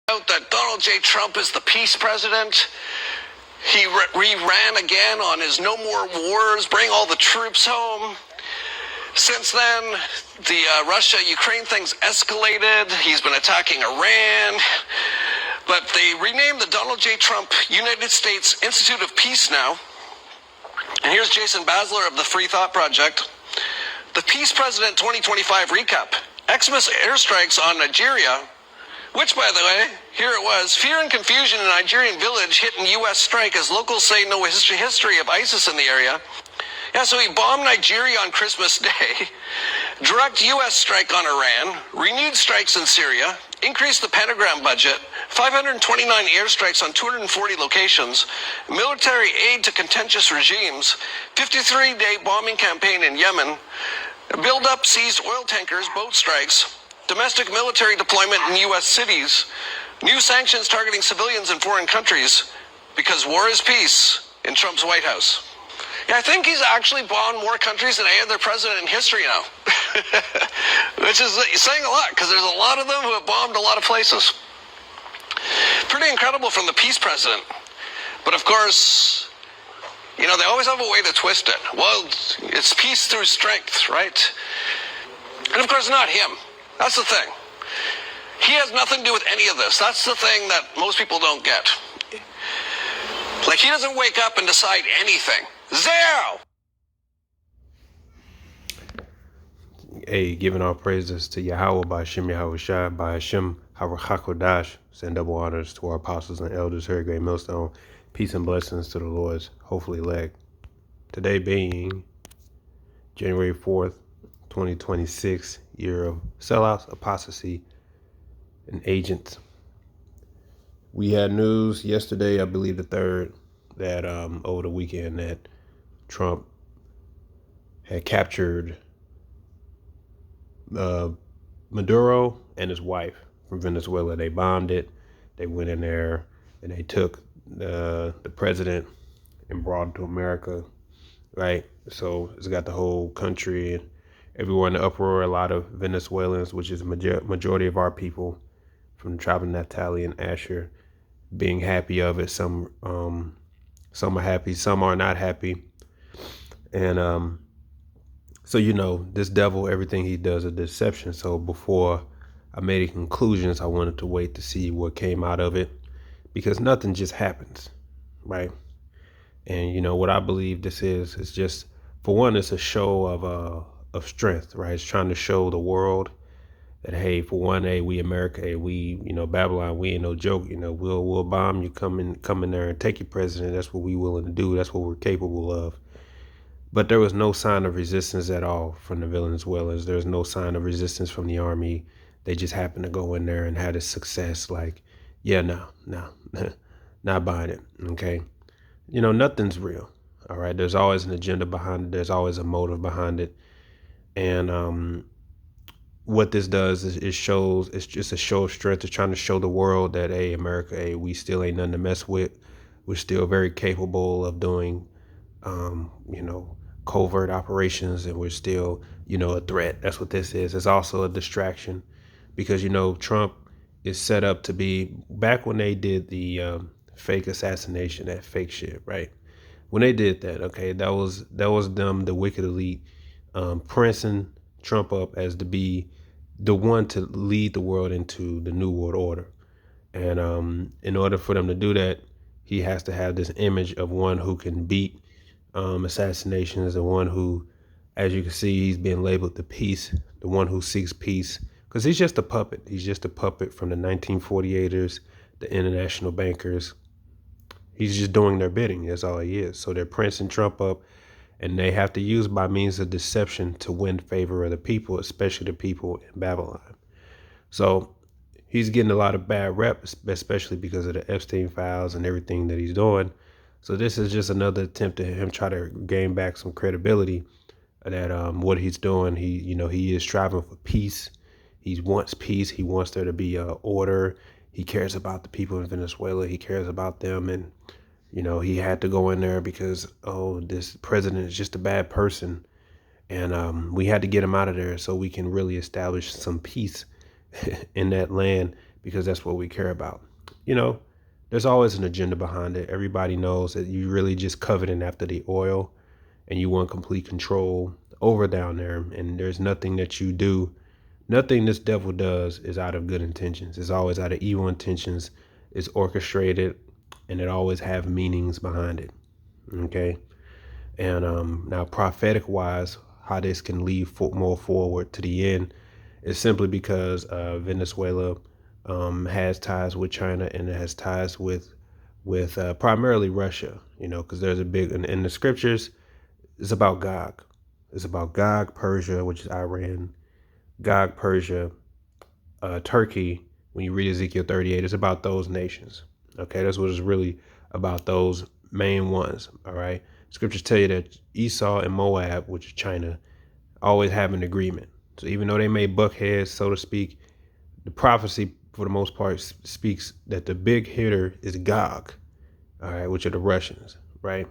Out that Donald J. Trump is the peace president. He ran again on his no more wars, bring all the troops home. Since then, the Russia-Ukraine thing's escalated. He's been attacking Iran. But they renamed the Donald J. Trump United States Institute of Peace now. And here's Jason Basler of the Free Thought Project. The Peace President 2025 recap. Xmas airstrikes on Nigeria, which, by the way, here it was. Fear and confusion in a Nigerian village hit in U.S. strike as locals say no history of ISIS in the area. Yeah, so he bombed Nigeria on Christmas Day, direct U.S. strike on Iran, renewed strikes in Syria, increased the Pentagram budget, 529 airstrikes on 240 locations, military aid to contentious regimes, 53-day bombing campaign in Yemen, build up seized oil tankers, boat strikes, domestic military deployment in U.S. cities, new sanctions targeting civilians in foreign countries, because war is peace in Trump's White House. Yeah, I think he's actually bombed more countries than any other president in history now, which is saying a lot, because there's a lot of them who have bombed a lot of places. Pretty incredible from the peace president. But of course, you know, they always have a way to twist it. Well, it's peace through strength, right? And of course, not him. That's the thing. He has nothing to do with any of this. That's the thing that most people don't get. Like, he doesn't wake up and decide anything. Zero! Hey, giving all praises to Yahweh by Hashem Yahweh Shai, by Hashem Harachakodash. Send double honors to our apostles and elders here at Great Millstone. Peace and blessings to the Lord's hopefully elect. Today being January 4th, 2026, year of sellouts, apostasy, and agents. We had news yesterday, I believe the 3rd, that over the weekend that Trump had captured Maduro and his wife from Venezuela. They bombed it. They went in there and they took the president and brought him to America, right? So it's got the whole country and everyone in the uproar. A lot of Venezuelans, which is majority of our people from the tribe of Naphtali and Asher, being happy of it. Some are happy, some are not happy. And so, you know, this devil, everything he does is deception. So before I made any conclusions, I wanted to wait to see what came out of it, because nothing just happens, right? And, you know, what I believe this is just, for one, it's a show of strength, right? It's trying to show the world that, hey, for one, hey, we America, hey, we, you know, Babylon, we ain't no joke. You know, we'll bomb you, come in there and take your president. That's what we willing to do. That's what we're capable of. But there was no sign of resistance at all from the Venezuelans. There's no sign of resistance from the army. They just happened to go in there and had a success. Like, yeah, no, not buying it. Okay, you know, nothing's real. All right, there's always an agenda behind it. There's always a motive behind it, and what this does is it shows, it's just a show of strength. It's trying to show the world that, hey, America, hey, we still ain't nothing to mess with. We're still very capable of doing, you know, covert operations, and we're still, you know, a threat. That's what this is. It's also a distraction because, you know, Trump is set up to be, back when they did the fake assassination, that fake shit, right? When they did that, okay, that was them, the wicked elite, prancing Trump up as to be the one to lead the world into the new world order. And in order for them to do that, he has to have this image of one who can beat assassinations, and one who, as you can see, he's being labeled the peace, the one who seeks peace, because he's just a puppet. He's just a puppet from the 1948ers, the international bankers. He's just doing their bidding. That's all he is. So they're prancing Trump up, and they have to use by means of deception to win favor of the people, especially the people in Babylon. So he's getting a lot of bad rep, especially because of the Epstein files and everything that he's doing. So this is just another attempt at him try to gain back some credibility that what he's doing. He is striving for peace. He wants peace. He wants there to be order. He cares about the people in Venezuela. He cares about them. And, you know, he had to go in there because, oh, this president is just a bad person. And we had to get him out of there so we can really establish some peace in that land, because that's what we care about. You know, there's always an agenda behind it. Everybody knows that you really just coveting after the oil and you want complete control over down there. And there's nothing that you do, nothing this devil does is out of good intentions. It's always out of evil intentions. It's orchestrated and it always have meanings behind it. Okay. And now prophetic wise, how this can lead more forward to the end is simply because Venezuela has ties with China and it has ties with primarily Russia, you know, because there's a big, in the scriptures, it's about Gog. It's about Gog, Persia, which is Iran, Gog, Persia, Turkey. When you read Ezekiel 38, it's about those nations. Okay, that's what it's really about, those main ones. All right. Scriptures tell you that Esau and Moab, which is China, always have an agreement. So even though they may buck heads, so to speak, the prophecy for the most part speaks that the big hitter is Gog, all right, which are the Russians, right?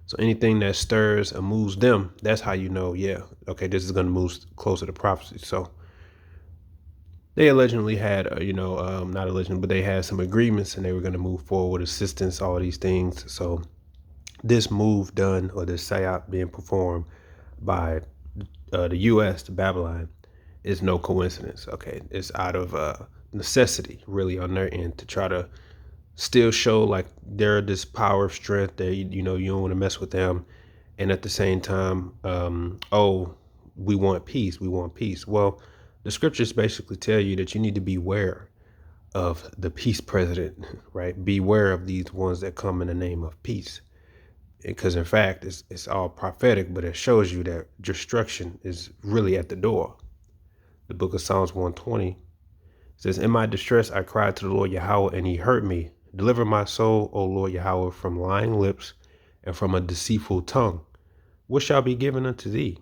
So anything that stirs or moves them, that's how you know, yeah, okay, this is going to move closer to prophecy. So they allegedly had, not allegedly, but they had some agreements and they were going to move forward with assistance, all these things. So this move done, or this psyop being performed by the U.S. to Babylon, is no coincidence. Okay, it's out of necessity, really, on their end to try to still show like they're this power of strength that you don't want to mess with them, and at the same time, we want peace. We want peace. Well, the scriptures basically tell you that you need to beware of the peace president, right? Beware of these ones that come in the name of peace. Because in fact, it's all prophetic, but it shows you that destruction is really at the door. The book of Psalms 120 says, "In my distress, I cried to the Lord Yahweh, and he heard me. Deliver my soul, O Lord Yahweh, from lying lips and from a deceitful tongue. What shall be given unto thee?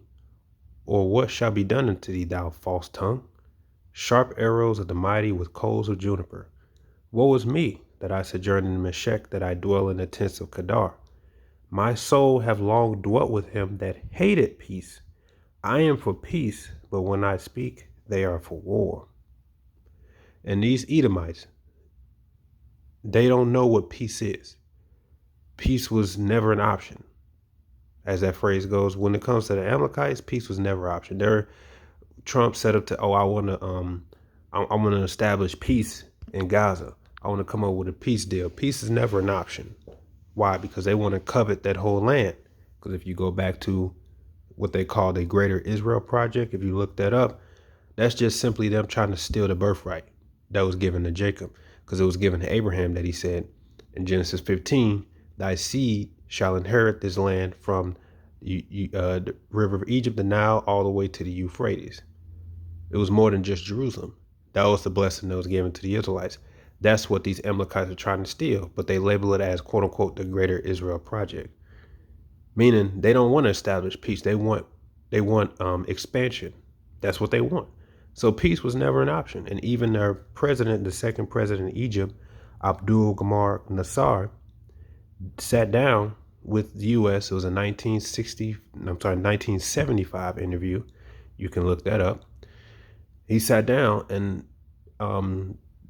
Or what shall be done unto thee, thou false tongue? Sharp arrows of the mighty with coals of juniper. Woe is me, that I sojourn in Meshech, that I dwell in the tents of Kedar. My soul have long dwelt with him that hated peace. I am for peace, but when I speak, they are for war." And these Edomites, they don't know what peace is. Peace was never an option. As that phrase goes, when it comes to the Amalekites, peace was never an option. Trump set up to, I want to establish peace in Gaza. I want to come up with a peace deal. Peace is never an option. Why? Because they want to covet that whole land. Because if you go back to what they call the Greater Israel Project, if you look that up, that's just simply them trying to steal the birthright that was given to Jacob. Because it was given to Abraham, that he said in Genesis 15, "Thy seed shall inherit this land from the river of Egypt, the Nile, all the way to the Euphrates." It was more than just Jerusalem. That was the blessing that was given to the Israelites. That's what these Amalekites are trying to steal, but they label it as, quote unquote, the Greater Israel Project, meaning they don't want to establish peace. They want expansion. That's what they want. So peace was never an option. And even their president, the second president of Egypt, Abdul Gamar Nassar, sat down with the U.S. It was a 1975 interview. You can look that up. He sat down and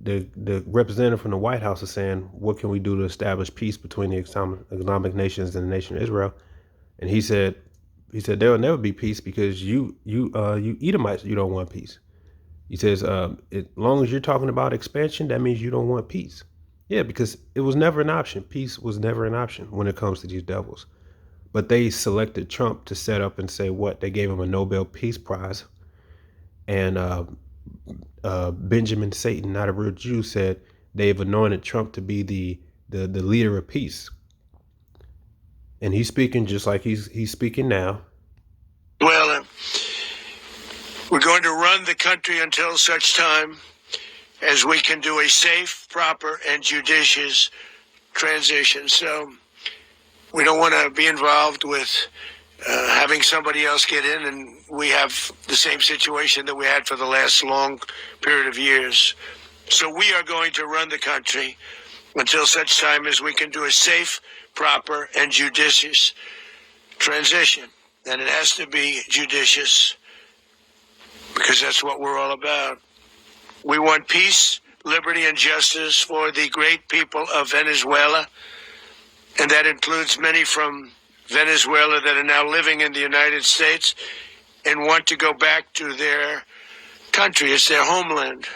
the representative from the White House is saying, what can we do to establish peace between the Islamic nations and the nation of Israel? And he said there will never be peace because you Edomites, you don't want peace. He says, as long as you're talking about expansion, that means you don't want peace. Yeah, because it was never an option. Peace was never an option when it comes to these devils. But they selected Trump to set up and say what? They gave him a Nobel Peace Prize. And Benjamin Satan, not a real Jew, said they've anointed Trump to be the leader of peace. And he's speaking just like he's speaking now. Well, we're going to run the country until such time as we can do a safe, proper, and judicious transition. So we don't want to be involved with having somebody else get in, and we have the same situation that we had for the last long period of years. So we are going to run the country until such time as we can do a safe, proper, and judicious transition. And it has to be judicious because that's what we're all about. We want peace, liberty, and justice for the great people of Venezuela. And that includes many from Venezuela that are now living in the United States and want to go back to their country. It's their homeland.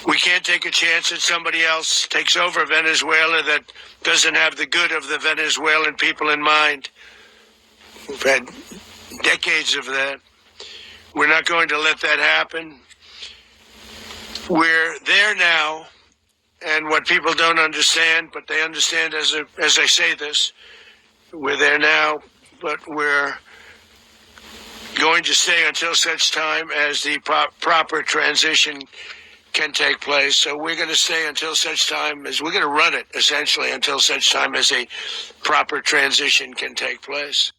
We can't take a chance that somebody else takes over Venezuela that doesn't have the good of the Venezuelan people in mind. We've had decades of that. We're not going to let that happen. We're there now, and what people don't understand, but they understand as I say this, we're there now, but we're going to stay until such time as the proper transition can take place. So we're going to stay until such time as we're going to run it, essentially, until such time as a proper transition can take place.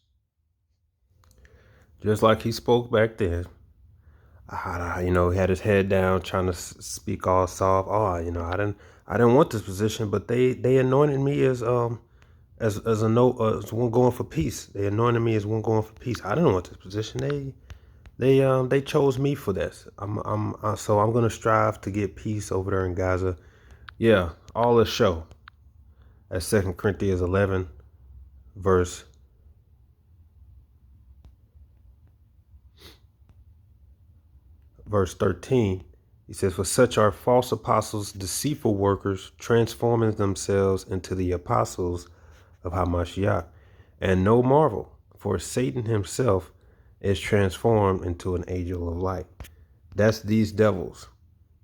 Just like he spoke back then, he had his head down, trying to speak all soft. I didn't want this position, but they anointed me as one going for peace. They anointed me as one going for peace. I didn't want this position. They chose me for this. So I'm gonna strive to get peace over there in Gaza. Yeah, all this show. At 2 Corinthians 11, verse 13, he says, "For such are false apostles, deceitful workers, transforming themselves into the apostles of Hamashiach. And no marvel, for Satan himself is transformed into an angel of light." That's these devils.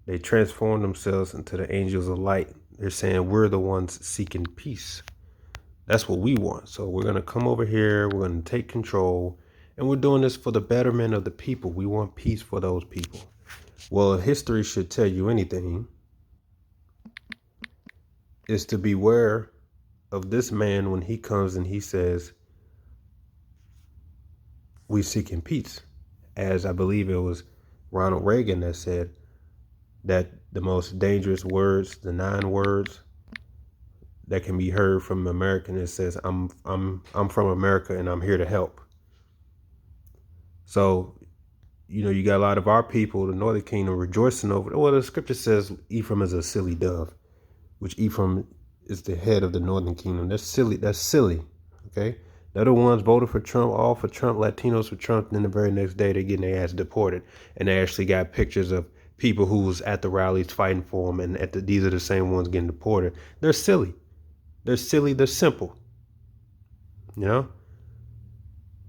They transform themselves into the angels of light. They're saying we're the ones seeking peace. That's what we want. So we're going to come over here. We're going to take control. And we're doing this for the betterment of the people. We want peace for those people. Well, if history should tell you anything, is to beware of this man when he comes and he says, we seeking peace. As I believe it was Ronald Reagan that said that the most dangerous words, the 9 words that can be heard from an American, it says, I'm from America and I'm here to help. So, you got a lot of our people, the Northern Kingdom, rejoicing over it. Well, the scripture says Ephraim is a silly dove, which Ephraim is the head of the Northern Kingdom. That's silly. Okay. They're the ones voted for Trump, all for Trump, Latinos for Trump. And then the very next day, they're getting their ass deported. And they actually got pictures of people who was at the rallies fighting for them. And these are the same ones getting deported. They're silly. They're silly. They're simple.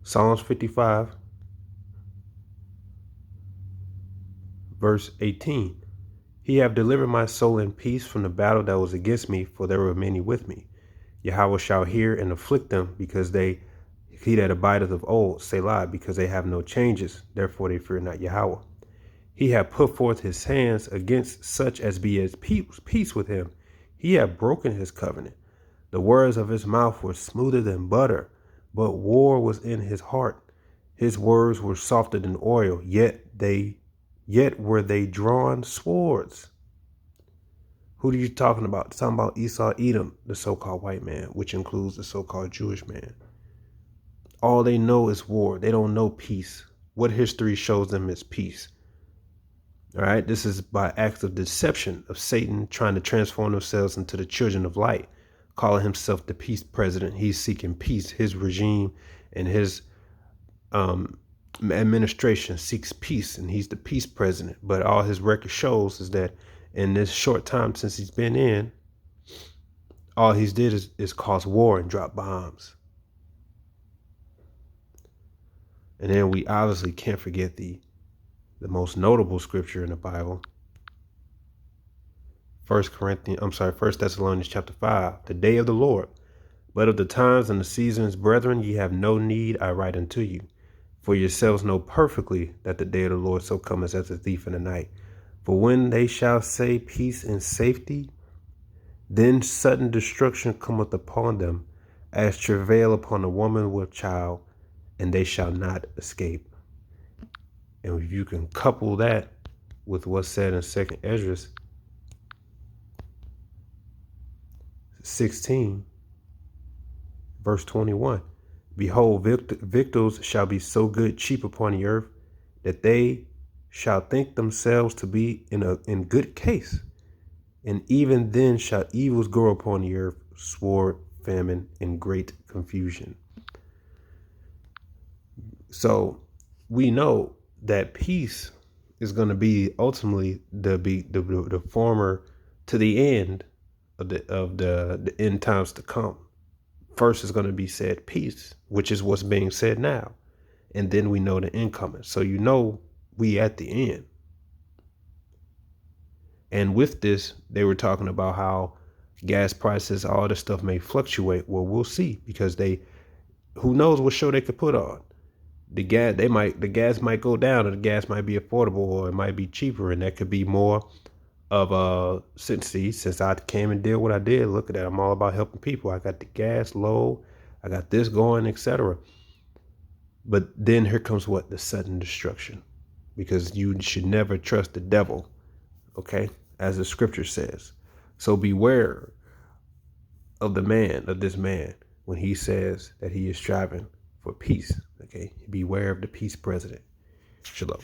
Psalms 55, verse 18. "He have delivered my soul in peace from the battle that was against me, for there were many with me. Yahweh shall hear and afflict them, because he that abideth of old, Selah, because they have no changes, therefore they fear not Yahweh. He hath put forth his hands against such as be at peace with him. He hath broken his covenant. The words of his mouth were smoother than butter, but war was in his heart. His words were softer than oil, yet were they drawn swords." Who are you talking about? It's talking about Esau, Edom, the so-called white man, which includes the so-called Jewish man. All they know is war. They don't know peace. What history shows them is peace. All right. This is by acts of deception of Satan trying to transform themselves into the children of light, calling himself the peace president. He's seeking peace. His regime and his administration seeks peace, and he's the peace president. But all his record shows is that in this short time since he's been in, all he's did is cause war and drop bombs. And then we obviously can't forget the most notable scripture in the Bible, 1 Thessalonians chapter 5, "The day of the Lord. But of the times and the seasons, brethren, ye have no need I write unto you. For yourselves know perfectly that the day of the Lord so cometh as a thief in the night. For when they shall say peace and safety, then sudden destruction cometh upon them, as travail upon a woman with child, and they shall not escape." And if you can couple that with what's said in 2 Ezra 16, verse 21, "Behold, victuals shall be so good cheap upon the earth, that they shall think themselves to be in good case, and even then shall evils grow upon the earth, sword, famine, and great confusion. So we know that peace is going to be ultimately the former to the end of the end times to come. First is going to be said peace, which is what's being said now, and then we know the incoming. So you know we at the end. And with this, they were talking about how gas prices, all this stuff may fluctuate. Well, we'll see, because who knows what show they could put on. The gas might go down, and the gas might be affordable, or it might be cheaper, and that could be more of a since I came and did what I did. Look at that, I'm all about helping people. I got the gas low, I got this going, etc. But then here comes what? The sudden destruction, because you should never trust the devil, okay, as the scripture says. So beware of this man, when he says that he is striving for peace. Okay, beware of the peace president. Shalom.